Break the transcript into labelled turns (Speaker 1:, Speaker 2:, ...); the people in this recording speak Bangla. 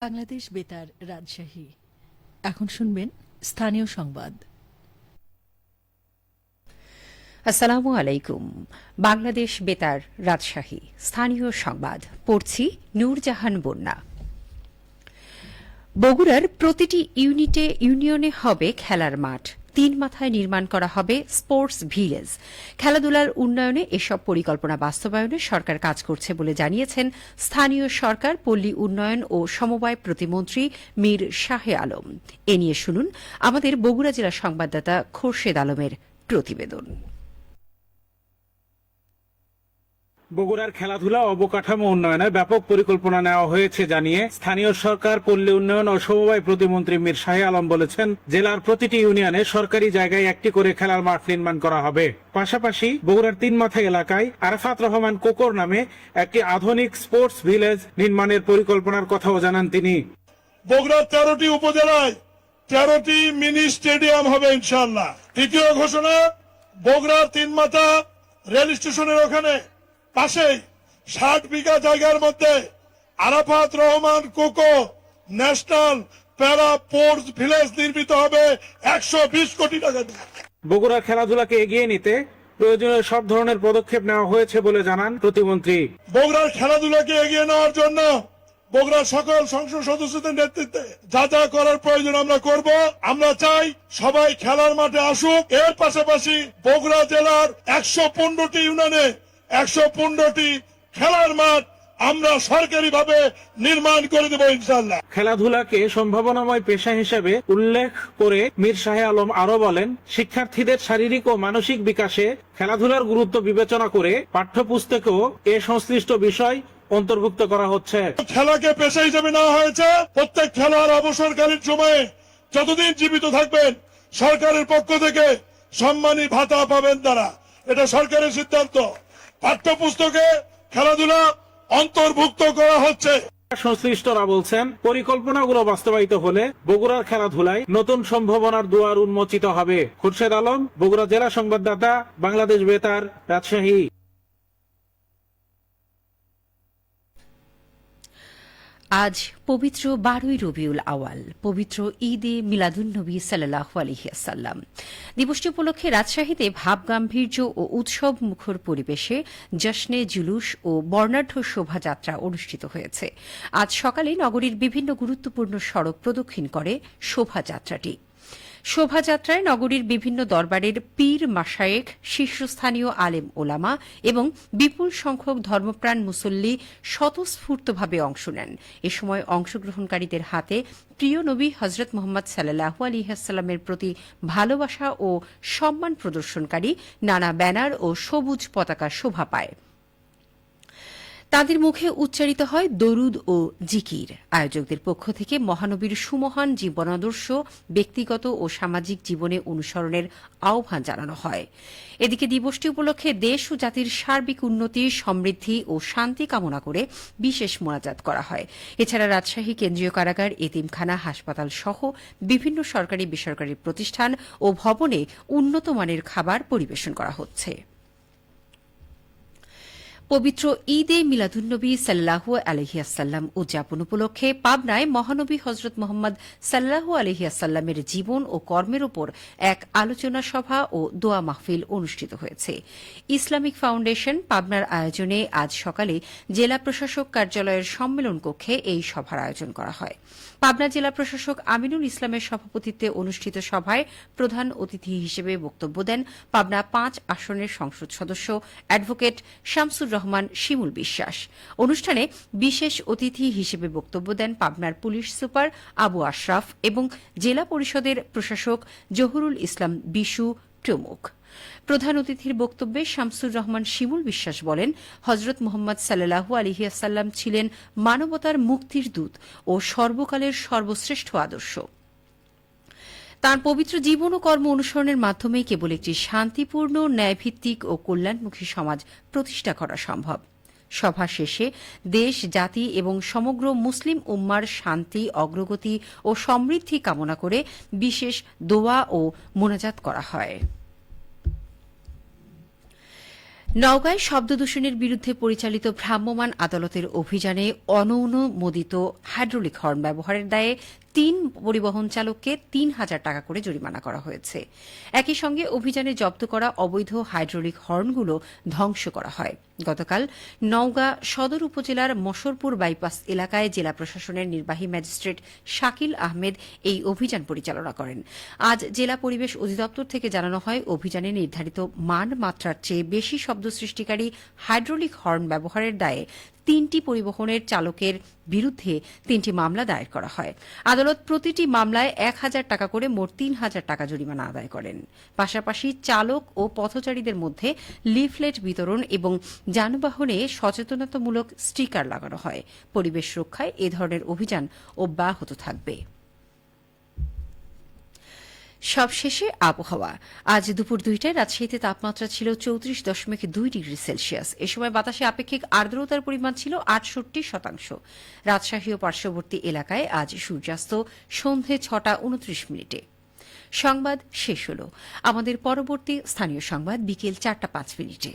Speaker 1: বাংলাদেশ বেতার রাজশাহী। এখন শুনবেন স্থানীয় সংবাদ।
Speaker 2: আসসালামু আলাইকুম। বাংলাদেশ বেতার রাজশাহী স্থানীয় সংবাদ পড়ছি নূরজাহান বন্যা। বগুড়ার প্রতিটি ইউনিয়নে হবে খেলার মাঠ। 3 মাথায় নির্মাণ করা হবে স্পোর্টস ভিলেজ। খেলাধুলার উন্নয়নে এসব পরিকল্পনা বাস্তবায়নে সরকার কাজ করছে বলে জানিয়েছেন স্থানীয় সরকার, পল্লী উন্নয়ন ও সমবায় প্রতিমন্ত্রী মীর শাহে আলম। এ নিয়ে শুনুন আমাদের বগুড়া জেলা সংবাদদাতা খোরশেদ আলমের প্রতিবেদন।
Speaker 3: বগুড়ার খেলাধুলা অবকাঠামো উন্নয়নে ব্যাপক পরিকল্পনা নেওয়া হয়েছে জানিয়ে স্থানীয় সরকার, পল্লী উন্নয়ন ও সমবায় প্রতিমন্ত্রী মীর শাহে আলম বলেছেন, জেলার প্রতিটি ইউনিয়নে সরকারি জায়গায় একটি করে খেলার মাঠ নির্মাণ করা হবে। পাশাপাশি বগুড়ার 3 মাথা এলাকায় আরাফাত রহমান কোকর নামে একটি আধুনিক স্পোর্টস ভিলেজ নির্মাণের পরিকল্পনার কথাও জানান তিনি।
Speaker 4: বগুড়ার 13টি উপজেলায় 13টি মিনি স্টেডিয়াম হবে ইনশাআল্লাহ। তৃতীয় ঘোষণা, বগুড়ার 3 মাথা রেল স্টেশনের ওখানে পাশেই 60 বিঘা জায়গার মধ্যে আরাফাত রহমান কোকো ন্যাশনাল প্যারা স্পোর্টস ভিলেজ নির্মিত হবে 120 কোটি টাকা দিয়ে।
Speaker 3: বগুড়ার খেলাধুলাকে এগিয়ে নিতে প্রয়োজনীয় সব ধরনের পদক্ষেপ নেওয়া হয়েছে বলে জানান প্রতিমন্ত্রী।
Speaker 4: বগুড়ার খেলাধুলাকে এগিয়ে নেওয়ার জন্য বগুড়ার সকল সংসদ সদস্যদের নেতৃত্বে যা যা করার প্রয়োজন আমরা করব। আমরা চাই সবাই খেলার মাঠে আসুক। এর পাশাপাশি বগুড়া জেলার 115টি ইউনিয়নে 115টি খেলার মাঠ আমরা সরকারিভাবে নির্মাণ করে দেব ইনশাআল্লাহ।
Speaker 3: খেলাধুলাকে সম্ভাবনাময় পেশা হিসেবে উল্লেখ করে মীর শাহে আলম আরো বলেন, শিক্ষার্থীদের শারীরিক ও মানসিক বিকাশে খেলাধুলার গুরুত্ব বিবেচনা করে পাঠ্যপুস্তকেও এ সংশ্লিষ্ট বিষয় অন্তর্ভুক্ত করা হচ্ছে।
Speaker 4: খেলাকে পেশা হিসেবে নেওয়া হয়েছে। প্রত্যেক খেলোয়াড় অবসরকালীন সময়ে যতদিন জীবিত থাকবেন সরকারের পক্ষ থেকে সম্মানী ভাতা পাবেন তারা। এটা সরকারের সিদ্ধান্ত। পাঠ্যপুস্তকে খেলাধুলা অন্তর্ভুক্ত করা হচ্ছে।
Speaker 3: সংশ্লিষ্টরা বলছেন, পরিকল্পনাগুলো বাস্তবায়িত হলে বগুড়ার খেলাধুলায় নতুন সম্ভাবনার দুয়ার উন্মোচিত হবে। খুরশেদ আলম, বগুড়া জেলা সংবাদদাতা, বাংলাদেশ বেতার, রাজশাহী।
Speaker 2: আজ পবিত্র 12ই রবিউল আওয়াল, পবিত্র ঈদে মিলাদুন্নবী সাল্লাল্লাহু আলাইহি ওয়াসাল্লাম। দিবসটি উপলক্ষে রাজশাহীতে ভাবগাম্ভীর্য ও উৎসব মুখর পরিবেশে জশ্নে জুলুস ও বর্ণাঢ্য শোভাযাত্রা অনুষ্ঠিত হয়েছে। আজ সকালে নগরীর বিভিন্ন গুরুত্বপূর্ণ সড়ক প্রদক্ষিণ করে শোভাযাত্রাটি। শোভাযাত্রায় নগরীর বিভিন্ন দরবারের পীর মাশায়েখ, শীর্ষস্থানীয় আলেম ওলামা এবং বিপুল সংখ্যক ধর্মপ্রাণ মুসল্লি স্বতঃস্ফূর্তভাবে অংশ নেন। এ সময় অংশগ্রহণকারীদের হাতে প্রিয় নবী হজরত মোহাম্মদ সাল্লাল্লাহু আলাইহি ওয়াসাল্লামের প্রতি ভালোবাসা ও সম্মান প্রদর্শনকারী নানা ব্যানার ও সবুজ পতাকা শোভা পায়। তাদের মুখে উচ্চারিত হয় দরুদ ও জিকির। আয়োজকদের পক্ষ থেকে মহানবীর সুমহান জীবনাদর্শ ব্যক্তিগত ও সামাজিক জীবনে অনুসরণের আহ্বান জানানো হয়। এদিকে দিবসটি উপলক্ষে দেশ ও জাতির সার্বিক উন্নতি, সমৃদ্ধি ও শান্তি কামনা করে বিশেষ মোনাজাত করা হয়। এছাড়া রাজশাহী কেন্দ্রীয় কারাগার, এতিমখানা, হাসপাতাল সহ বিভিন্ন সরকারি বেসরকারি প্রতিষ্ঠান ও ভবনে উন্নত মানের খাবার পরিবেশন করা হচ্ছে। পবিত্র ঈদে মিলাদুন্নবী সাল্লাল্লাহু আলাইহি ওয়াসাল্লাম উদযাপন উপলক্ষে পাবনায় মহানবী হজরত মোহাম্মদ সাল্লাল্লাহু আলাইহি ওয়াসাল্লামের জীবন ও কর্মের উপর এক আলোচনা সভা ও দোয়া মাহফিল অনুষ্ঠিত হয়েছে। ইসলামিক ফাউন্ডেশন পাবনার আয়োজনে আজ সকালে জেলা প্রশাসক কার্যালয়ের সম্মেলন কক্ষে এই সভার আয়োজন করা হয়। পাবনা জেলা প্রশাসক আমিনুল ইসলামের সভাপতিত্বে অনুষ্ঠিত সভায় প্রধান অতিথি হিসেবে বক্তব্য দেন পাবনা 5 আসনের সংসদ সদস্য অ্যাডভোকেট শামসুর রহমান শিমুল বিশ্বাস। অনুষ্ঠানে বিশেষ অতিথি হিসেবে বক্তব্য দেন পাবনার পুলিশ সুপার আবু আশরাফ এবং জেলা পরিষদের প্রশাসক জহুরুল ইসলাম বিশু প্রমুখ। প্রধান অতিথির বক্তব্যে শামসুর রহমান শিমুল বিশ্বাস বলেন, হজরত মোহাম্মদ সাল্লাল্লাহু আলাইহি ওয়াসাল্লাম ছিলেন মানবতার মুক্তির দূত ও সর্বকালের সর্বশ্রেষ্ঠ আদর্শ। তাঁর পবিত্র জীবন ও কর্ম অনুসরণের মাধ্যমে কেবল একটি শান্তিপূর্ণ, ন্যায়ভিত্তিক ও কল্যাণমুখী সমাজ প্রতিষ্ঠা করা সম্ভব। সভা শেষে দেশ, জাতি এবং সমগ্র মুসলিম উম্মার শান্তি, অগ্রগতি ও সমৃদ্ধি কামনা করে বিশেষ দোয়া ও মোনাজাত করা হয়। নওগাঁয় শব্দদূষণের বিরুদ্ধে পরিচালিত ভ্রাম্যমাণ আদালতের অভিযানে অননুমোদিত হাইড্রোলিক হর্ন ব্যবহারের দায়ে 3 পরিবহন চালককে 3,000 টাকা করে জরিমানা করা হয়েছে। একই সঙ্গে অভিযানে জব্দ করা অবৈধ হাইড্রোলিক হর্নগুলো ধ্বংস করা হয়। গতকাল নওগাঁ সদর উপজেলার মশরপুর বাইপাস এলাকায় জেলা প্রশাসনের নির্বাহী ম্যাজিস্ট্রেট শাকিল আহমেদ এই অভিযান পরিচালনা করেন। আজ জেলা পরিবেশ অধিদপ্তর থেকে জানানো হয়, অভিযানে নির্ধারিত মাত্রার চেয়ে বেশি শব্দ সৃষ্টিকারী হাইড্রোলিক হর্ন ব্যবহারের দায়ে 3টি পরিবহনের চালকের বিরুদ্ধে 3টি মামলা দায়ের করা হয়। আদালত প্রতিটি মামলায় 1,000 টাকা করে মোট 3,000 টাকা জরিমানা আদায় করেন। পাশাপাশি চালক ও পথচারীদের মধ্যে লিফলেট বিতরণ এবং যানবাহনে সচেতনতামূলক স্টিকার লাগানো হয়। পরিবেশ রক্ষায় এ ধরনের অভিযান অব্যাহত থাকবে। সবশেষে আবহাওয়া। আজ দুপুর 2টায় রাজশাহীতে তাপমাত্রা ছিল 34.2 ডিগ্রি সেলসিয়াস। এ সময় বাতাসে আপেক্ষিক আর্দ্রতার পরিমাণ ছিল 68%। রাজশাহী ও পার্শ্ববর্তী এলাকায় আজ সূর্যাস্ত সন্ধে 6:29। সংবাদ শেষ হল। আমাদের পরবর্তী স্থানীয় সংবাদ বিকেল 4:05।